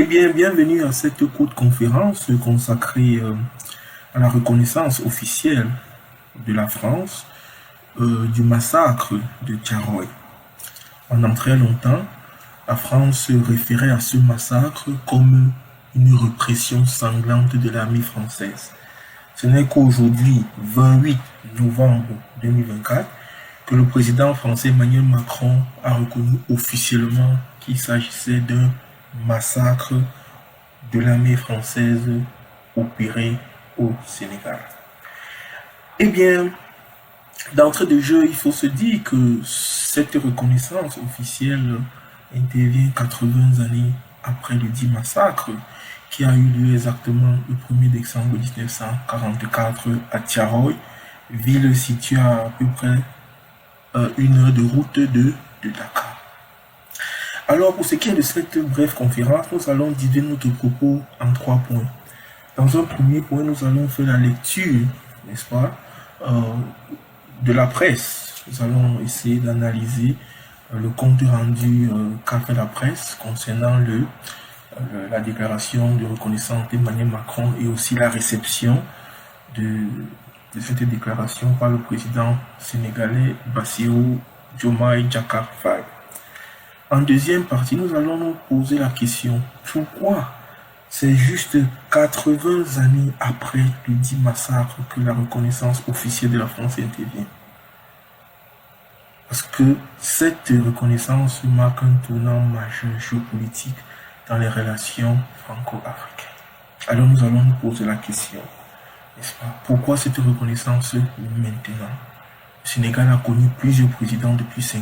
Eh bien, bienvenue à cette courte conférence consacrée à la reconnaissance officielle de la France du massacre de Thiaroye. Pendant très longtemps, la France se référait à ce massacre comme une répression sanglante de l'armée française. Ce n'est qu'aujourd'hui, 28 novembre 2024, que le président français Emmanuel Macron a reconnu officiellement qu'il s'agissait d'un massacre de l'armée française opéré au Sénégal. Eh bien, d'entrée de jeu, il faut se dire que cette reconnaissance officielle intervient 80 années après le dit massacre qui a eu lieu exactement le 1er décembre 1944 à Thiaroye, ville située à peu près 1 heure de route de Dakar. Alors, pour ce qui est de cette brève conférence, nous allons diviser notre propos en 3 points. Dans un premier point, nous allons faire la lecture, n'est-ce pas, de la presse. Nous allons essayer d'analyser le compte rendu qu'a fait la presse concernant la déclaration de reconnaissance d'Emmanuel Macron et aussi la réception de cette déclaration par le président sénégalais Bassirou Diomaye Diakhar Faye. En deuxième partie, nous allons nous poser la question, pourquoi c'est juste 80 années après le dit massacre que la reconnaissance officielle de la France intervient? Parce que cette reconnaissance marque un tournant majeur géopolitique dans les relations franco-africaines. Alors nous allons nous poser la question, n'est-ce pas? Pourquoi cette reconnaissance maintenant? Le Sénégal a connu plusieurs présidents depuis 5